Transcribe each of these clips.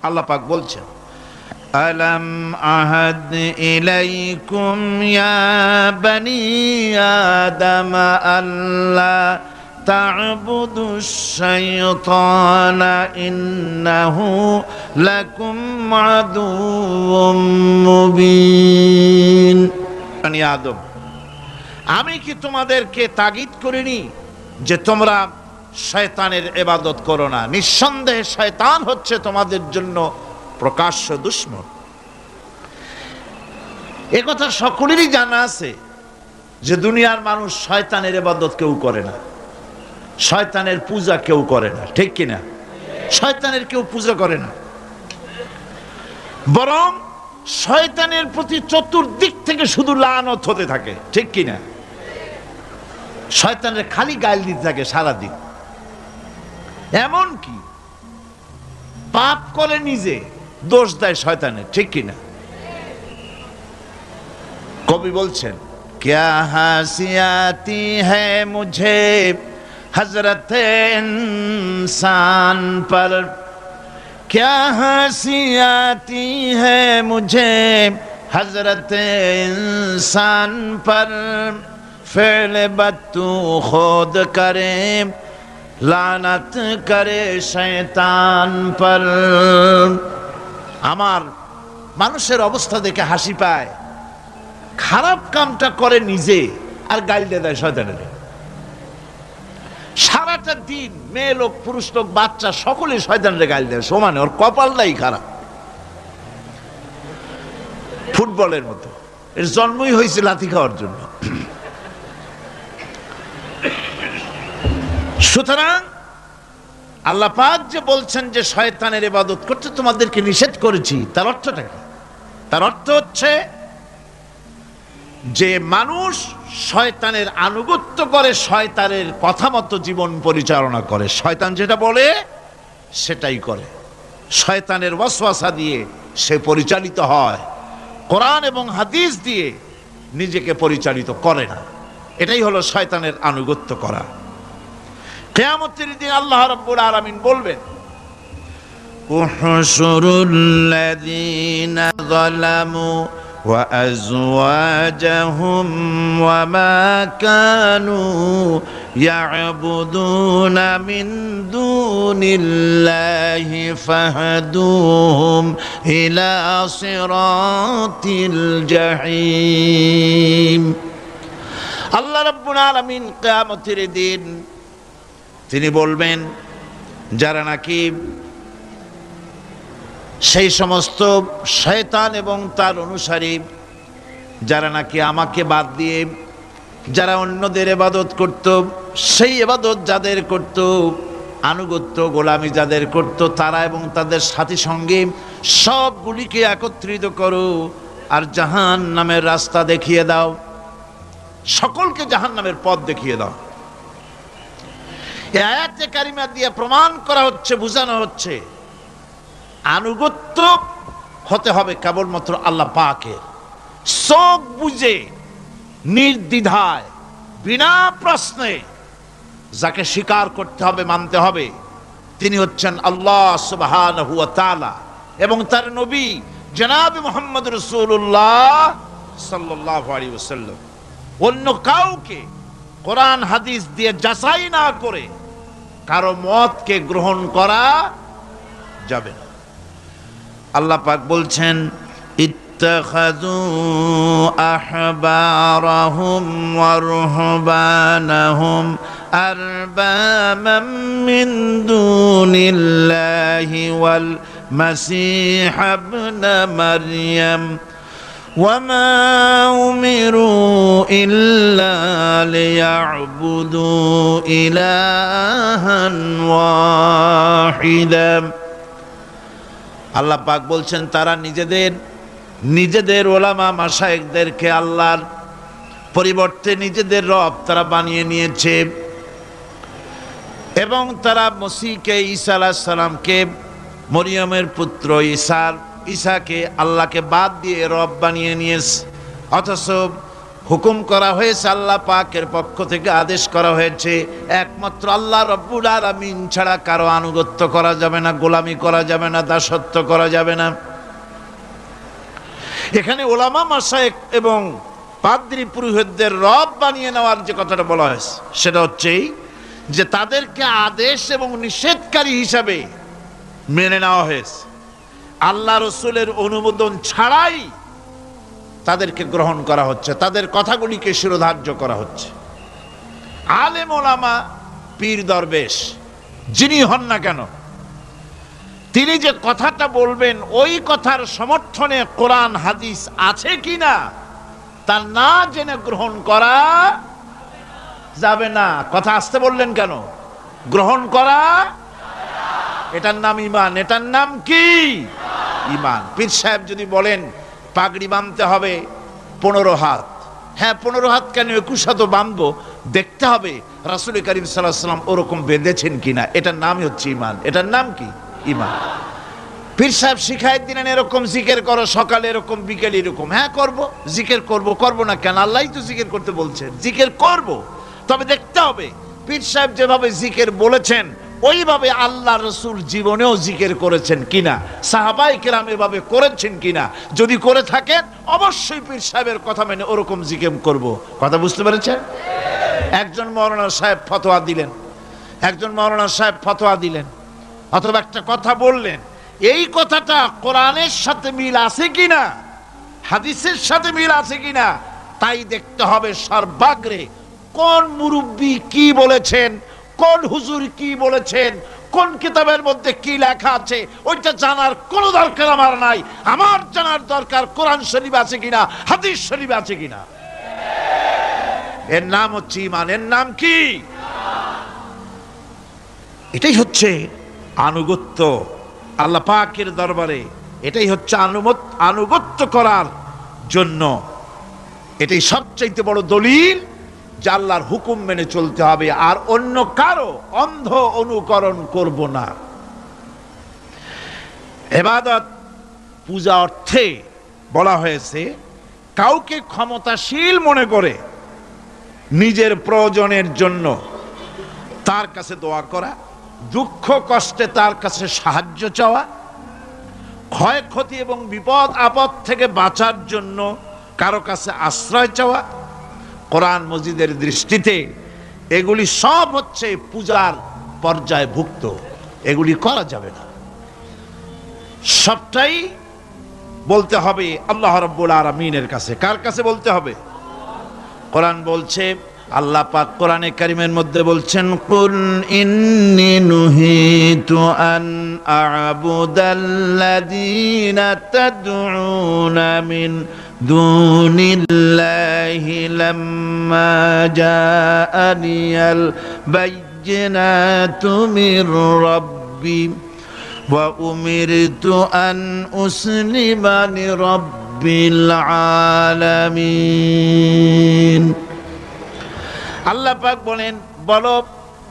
আল্লাহ পাক বলছেন, আলাম আহাদ ইলাইকুম ইয়া বনি আদম আল্লাহ তা'বুদুশ শাইতানা ইন্নাহু লাকুম আদুউম মুবিন। বনি আদম, আমি কি তোমাদেরকে তাগিদ করিনি যে তোমরা শয়তানের ইবাদত করো না? নিঃসন্দেহে শয়তান হচ্ছে তোমাদের জন্য প্রকাশ্য দুশমন। এ কথা সকলেরই জানা আছে যে দুনিয়ার মানুষ শয়তানের ইবাদত কেউ করে না, শয়তানের পূজা কেউ করে না, ঠিক কিনা? শয়তানের কেউ পূজা করে না, বরং শয়তানের প্রতি চতুর্দিক থেকে শুধু লানত হতে থাকে, ঠিক কিনা? শয়তানের খালি গাল দিতে থাকে সারাদিন। এমন কি পাপ করে নিজে দোষ দেয় শয়তানের, ঠিক কিনা? কবি বলছেন, ক্যা হাসিয়াতি হ্যায় মুঝে হযরত ইনসান পর, ক্যা হাসিয়াতি হ্যায় মুঝে হযরত ইনসান পর, ফেল বত্তু খুদ করে লানত করে শয়তান পর। আমার মানুষের অবস্থা দেখে হাসি পায়, খারাপ কামটা করে নিজে আর গাল দিয়ে দেয় শয়তানের। সারাটা দিন মেয়ে লোক, পুরুষ লোক, বাচ্চা সকলে শয়তানের গাল দেয় সমানে, ওর কপালটাই খারাপ, ফুটবলের মতো। এর জন্মই হয়েছে লাথি খাওয়ার জন্য। সুতরাং আল্লাহ পাক যে বলছেন যে শয়তানের ইবাদত করতে তোমাদেরকে নিষেধ করেছি, তার অর্থটা কি? তার অর্থ হচ্ছে যে মানুষ শয়তানের আনুগত্য করে, শয়তানের কথা মতো জীবন পরিচালনা করে, শয়তান যেটা বলে সেটাই করে, শয়তানের ওয়াসওয়াসা দিয়ে সে পরিচালিত হয়, কোরআন এবং হাদিস দিয়ে নিজেকে পরিচালিত করে না। এটাই হলো শয়তানের আনুগত্য করা। কিয়ামতের দিন আল্লাহ রাব্বুল আলামিন বলবেন, উহশুরুল্লাযীনা যালামু ওয়া আযওয়াজাহুম ওয়া মা কানু ইয়াবুদুনা মিন দুনিল্লাহি ফাহদুহুম ইলা সিরাতিল জাহিম। আল্লাহ রাব্বুল আলামিন কিয়ামতের দিন তিনি বলবেন, যারা নাকি সেই সমস্ত শয়তান এবং তার অনুসারী, যারা নাকি আমাকে বাদ দিয়ে যারা অন্যদের ইবাদত করত, সেই ইবাদত যাদের করত, আনুগত্য গোলামি যাদের করত, তারা এবং তাদের সাথী সঙ্গে সবগুলিকে একত্রিত করো আর জাহান্নামের রাস্তা দেখিয়ে দাও, সকলকে জাহান্নামের পথ দেখিয়ে দাও। এই আয়াতে কারিমা দিয়ে প্রমাণ করা হচ্ছে, বোঝানো হচ্ছে আনুগত্য হতে হবে কেবলমাত্র আল্লাহ পাকের। সব বুঝে নির্দ্বিধায় বিনা প্রশ্নে যাকে স্বীকার করতে হবে, মানতে হবে, তিনি হচ্ছেন আল্লাহ সুবহানাহু ওয়া তাআলা এবং তার নবী জনাব মুহাম্মদ রাসূলুল্লাহ সাল্লাল্লাহু আলাইহি ওয়াসাল্লাম। অন্য কাউকে কোরআন হাদিস দিয়ে যাচাই না করে কারো মতকে গ্রহণ করা যাবে না। আল্লাহ পাক বলছেন, ইত্তাখাযু আহবারাহুম ওয়া রুহবানাহুম আরবাবাম মিন দুনিল্লাহি ওয়াল মাসীহ ইবনে মারইয়াম وما أمروا إلا ليعبدوا إلها واحدا। আল্লাহ পাক বলছেন, তারা নিজেদের ওলামা মাশায়েখদেরকে আল্লাহর পরিবর্তে নিজেদের রব তারা বানিয়ে নিয়েছে এবং তারা মসিহকে, ঈসা আলাইহিস সালামকে, মরিয়মের পুত্র ঈসাকে আল্লাহকে বাদ দিয়ে রব বানিয়ে নিয়েছে। অথচ হুকুম করা হয়েছে, আল্লাহ পাকের পক্ষ থেকে আদেশ করা হয়েছে, একমাত্র আল্লাহ রাব্বুল আলামিন ছাড়া কারো আনুগত্য করা যাবে না, গোলামি করা যাবে না, দাসত্ব করা যাবে না। এখানে ওলামা মাশায়েখ এবং পাদ্রী পুরোহিতদের রব বানিয়ে নেওয়ার যে কথাটা বলা হয়েছে সেটা হচ্ছে যে তাদেরকে আদেশ এবং নিষেধকারী হিসাবে মেনে নেওয়া হয়েছে, আল্লাহ রসুলের অনুমোদন ছাড়াই তাদেরকে গ্রহণ করা হচ্ছে, তাদের কথাগুলিকে শিরোধার্য করা হচ্ছে। আলেম ওলামা পীর দরবেশ যিনি হন না কেন, তিনি যে কথাটা বলবেন ওই কথার সমর্থনে কোরআন হাদিস আছে কিনা তা না জেনে গ্রহণ করা যাবে না। কথা আসতে বললেন কেন? গ্রহণ করা, এটার নাম ঈমান। এটার নাম কি? ঈমান। পীর সাহেব যদি বলেন পাগড়ি বাঁধতে হবে 15 হাত, হ্যাঁ 15 হাত কেন, 21 হাতও বাঁধবো, দেখতে হবে রাসূল করিম সাল্লাল্লাহু আলাইহি ওয়াসাল্লাম ওরকম বেঁধেছেন কিনা। এটার নামই হচ্ছে ঈমান। এটার নাম কি? ঈমান। পীর সাহেব শিখাই দিলেন এরকম জিকির করো, সকালে এরকম, বিকেলে এরকম, হ্যাঁ করব, জিকির করব না কেন? আল্লাহই তো জিকির করতে বলছেন, জিকির করব। তবে দেখতে হবে পীর সাহেব যেভাবে জিকির বলেছেন ওইভাবে আল্লাহ রসুল জীবনেও জিকির করেছেন কিনা, সাহাবায়ে কেরাম এভাবে করেছেন কিনা। যদি করে থাকেন অবশ্যই পীর সাহেবের কথা মেনে ওরকম জিকির করব। কথা বুঝতে পেরেছেন? একজন মাওলানা সাহেব ফতোয়া দিলেন, অথবা একটা কথা বললেন, এই কথাটা কোরআনের সাথে মিল আছে কিনা, হাদিসের সাথে মিল আছে কিনা তাই দেখতে হবে সর্বাগ্রে। কোন মুরব্বী কি বলেছেন, কোন হুজুর কি বলেছেন, কোন কিতাবের মধ্যে কি লেখা আছে ওইটা জানার কোনো দরকার আমার নাই। আমার জানার দরকার কোরআন শরীফ আছে কিনা, হাদিস শরীফ আছে কিনা। এর নাম হচ্ছে ঈমান। এর নাম কি? এটাই হচ্ছে আনুগত্য আল্লাহ পাকের দরবারে। এটাই হচ্ছে আনুগত্য করার জন্য এটাই সবচেয়ে বড় দলিল যে আল্লাহর হুকুম মেনে চলতে হবে, আর অন্য কারো অন্ধ অনুকরণ করব না। ইবাদত পূজা অর্থে বলা হয়েছে কাউকে ক্ষমতাশীল মনে করে নিজের প্রয়োজনের জন্য তার কাছে দোয়া করা, দুঃখ কষ্টে তার কাছে সাহায্য চাওয়া, ক্ষয়ক্ষতি এবং বিপদ আপদ থেকে বাঁচার জন্য কারো কাছে আশ্রয় চাওয়া। কোরআন মজিদের দৃষ্টিতে এগুলি সব হচ্ছে পূজার পর্যায়ভুক্ত, এগুলি করা যাবে না। সবটাই বলতে হবে আল্লাহ রাব্বুল আলামিনের কাছে। কার কাছে বলতে হবে? কোরআন বলছে, আল্লাহ পাক কোরআনে কারীমের মধ্যে বলছেন, কুল ইন্নী নুহিতু আন আ'বুদাল্লাযীনা তাদউনা মিন দুনিল্লাহি লাম্মা জাআনিয়াল বায়্যিনাতু মির রাব্বি ওয়া উমিরতু আন উসলিমা লিরাব্বিল আলামিন। আল্লাহ পাক বলেন, বলো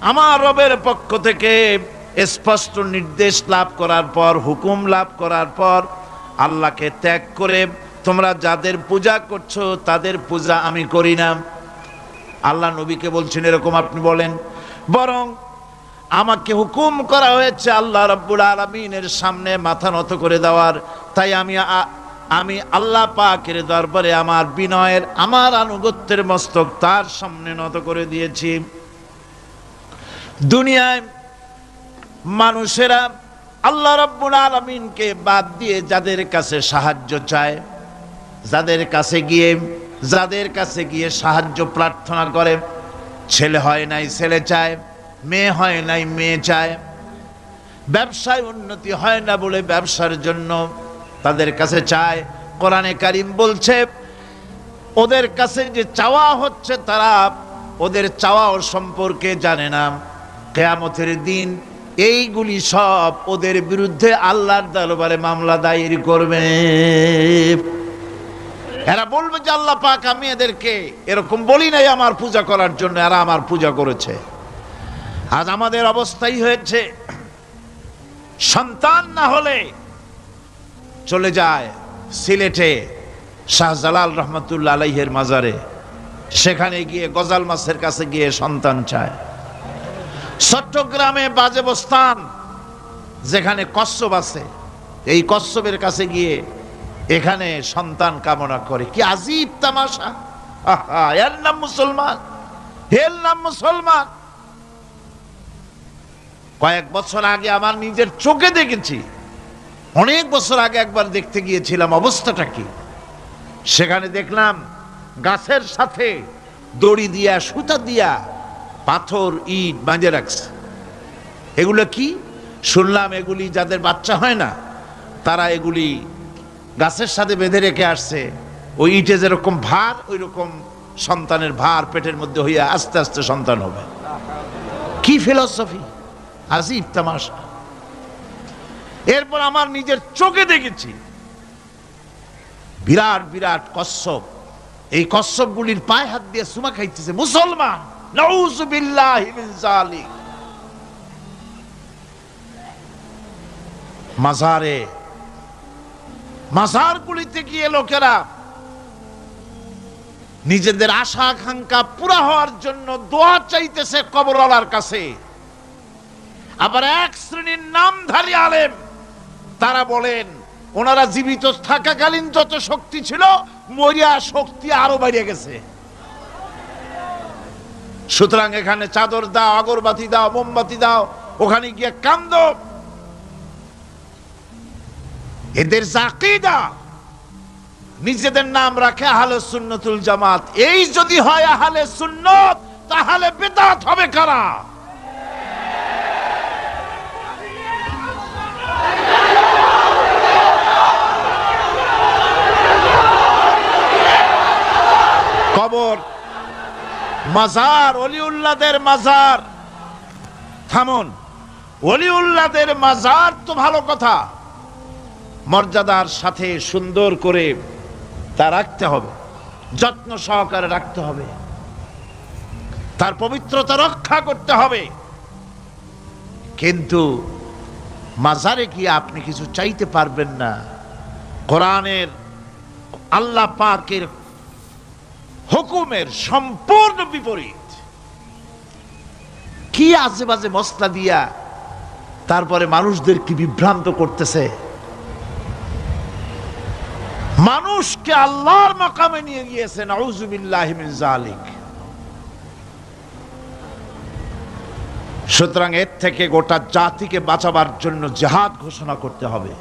আমার রবের পক্ষ থেকে স্পষ্ট নির্দেশ লাভ করার পর, হুকুম লাভ করার পর আল্লাহকে ত্যাগ করে তোমরা যাদের পূজা করছো তাদের পূজা আমি করি না। আল্লাহ নবীকে বলছেন এরকম আপনি বলেন, বরং আমাকে হুকুম করা হয়েছে আল্লাহ রাব্বুল আলামিনের সামনে মাথা নত করে দেওয়ার। তাই আমি আল্লাহ পাকের দরবারে আমার বিনয়ের, আমার আনুগত্যের মস্তক তার সামনে নত করে দিয়েছি। দুনিয়ায় মানুষেরা আল্লাহ রাব্বুল আলামিনকে বাদ দিয়ে যাদের কাছে সাহায্য চায়, যাদের কাছে গিয়ে সাহায্য প্রার্থনা করে, ছেলে হয় নাই ছেলে চায়, মেয়ে হয় নাই মেয়ে চায়, ব্যবসায় উন্নতি হয় না বলে ব্যবসার জন্য তাদের কাছে চায়। কোরআনে কারীম বলছে ওদের কাছে যে চাওয়া হচ্ছে তারা ওদের চাওয়াও সম্পর্কে জানে না। কিয়ামতের দিন এইগুলি সব ওদের বিরুদ্ধে আল্লাহর দরবারে মামলা দায়ের করবে। এরা বলবে যে আল্লাহ পাক আমি এদেরকে এরকম বলি নাই আমার পূজা করার জন্য, এরা আমার পূজা করেছে। আজ আমাদের অবস্থাই হয়েছে, সন্তান না হলে চলে যায় সিলেটে শাহজালাল রহমতুল্লাহ আলাইহির মাজারে, সেখানে গিয়ে গজাল মাছের কাছে গিয়ে সন্তান চায়। চট্টগ্রামে বাজেবস্তান যেখানে কচ্ছপ আছে, এই কচ্ছপের কাছে গিয়ে এখানে সন্তান কামনা করে। কি আজীব তামাশা! আহা, এর নাম মুসলমান, এর নাম মুসলমান। কয়েক বছর আগে আমার নিজের চোখে দেখেছি, অনেক বছর আগে একবার দেখতে গিয়েছিলাম, অবস্থাটা কি। সেখানে দেখলাম গাছের সাথে দড়ি দিয়া সুতা দিয়া পাথর ইট বাঁধে রাখছে। এগুলো কি শুনলাম, এগুলি যাদের বাচ্চা হয় না তারা এগুলি গাছের সাথে বেঁধে রেখে আসছে। ওই ইটে যেরকম ভার, ওই রকম সন্তানের ভার পেটের মধ্যে হইয়া আস্তে আস্তে সন্তান হবে। কি ফিলসফি! আজীব তামাশা। এরপর আমার নিজের চোখে দেখেছি বিরাট বিরাট কচ্ছপ, এই কচ্ছপগুলির পায়ে হাত দিয়ে চুমা খাইতেছে মুসলমান। নাউযুবিল্লাহি মিন যালিক। মাজারে, মাজারগুলিতে গিয়ে লোকেরা নিজেদের আশা আকাঙ্ক্ষা পুরা হওয়ার জন্য দোয়া চাইতেছে কবরওয়ালার কাছে। আবার এক শ্রেণীর নামধারী আলেম তারা বলেন ওনারা জীবিত থাকাকালীন যত শক্তি ছিল, মরিয়া শক্তি আরো বেড়ে গেছে। সুতরাং এখানে চাদর দাও, আগরবাতি দাও, মোমবাতি দাও, ওখানে গিয়ে কান্দো। এদের আকীদা, নিজেদের নাম রাখে আহলে সুন্নাতুল জামাত। এই যদি হয় আহলে সুন্নাত, তাহলে বিদআত হবে কারা? কবর, মাজার, ওলিউল্লাহদের মাজার। থামুন, ওলিউল্লাহদের মাজার তো ভালো কথা, মর্যাদার সাথে সুন্দর করে তা রাখতে হবে, যত্ন সহকারে রাখতে হবে, তার পবিত্রতা রক্ষা করতে হবে। কিন্তু মাজারে গিয়ে আপনি কিছু চাইতে পারবেন না। কোরআনের আল্লাহ পাকের হুকুমের সম্পূর্ণ বিপরীত। কি আজে বাজে মশলা দিয়া তারপরে মানুষদের কি বিভ্রান্ত করতেছে, মানুষকে আল্লাহর মাকামে নিয়ে গিয়েছে। নাউযুবিল্লাহি মিন যালিক। সুতরাং এর থেকে গোটা জাতিকে বাঁচাবার জন্য জিহাদ ঘোষণা করতে হবে।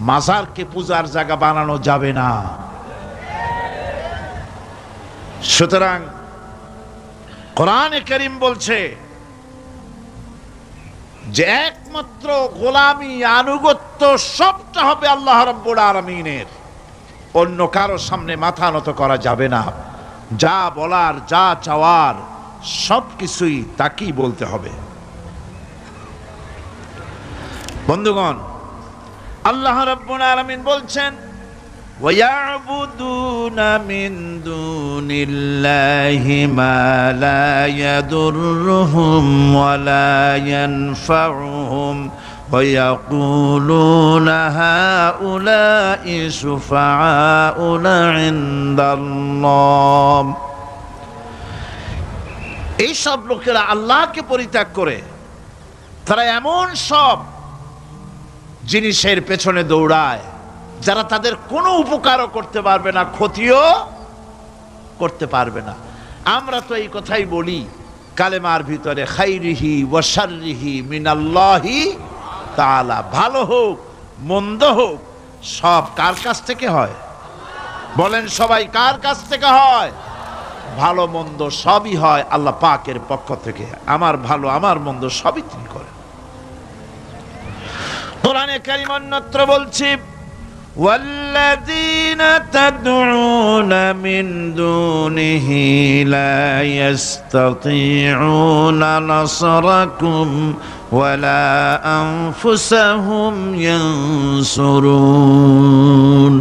মাজারকে পূজার জায়গা বানানো যাবে না। সুতরাং কোরআনে কারীম বলছে যে একমাত্র গোলামি, আনুগত্য সবটা হবে আল্লাহ রাব্বুল আলামিনের। অন্য কারো সামনে মাথা নত করা যাবে না। যা বলার, যা চাওয়ার সবকিছুই তাকেই বলতে হবে। বন্ধুগণ, আল্লাহ রাব্বুল আলামিন বলছেন وَيَعْبُدُونَ مِن دُونِ اللَّهِ مَا لَا يَضُرُّهُمْ وَلَا يَنفَعُهُمْ وَيَقُولُونَ هَؤُلَاءِ شُفَعَاؤُنَا عِندَ اللَّهِ। এই সব লোকেরা আল্লাহকে পরিত্যাগ করে তারা এমন সব জিনিসের পেছনে দৌড়ায় যারা তাদের কোনো উপকারও করতে পারবে না, ক্ষতিও করতে পারবে না। আমরা তো এই কথাই বলি কালেমার ভিতরে, খাইরিহি ওয়া শাররিহি মিনাল্লাহি তাআলা। ভালো হোক মন্দ হোক সব কার কাছ থেকে হয়? বলেন সবাই, কার কাছ থেকে হয়? ভালো মন্দ সবই হয় আল্লাহ পাকের পক্ষ থেকে। আমার ভালো আমার মন্দ সবই তিনি করেন। কোরআনে কারীম অন্যত্র বলছি والذين تدعون من دونه لا يستطيعون نصركم ولا أنفسهم ينصرون।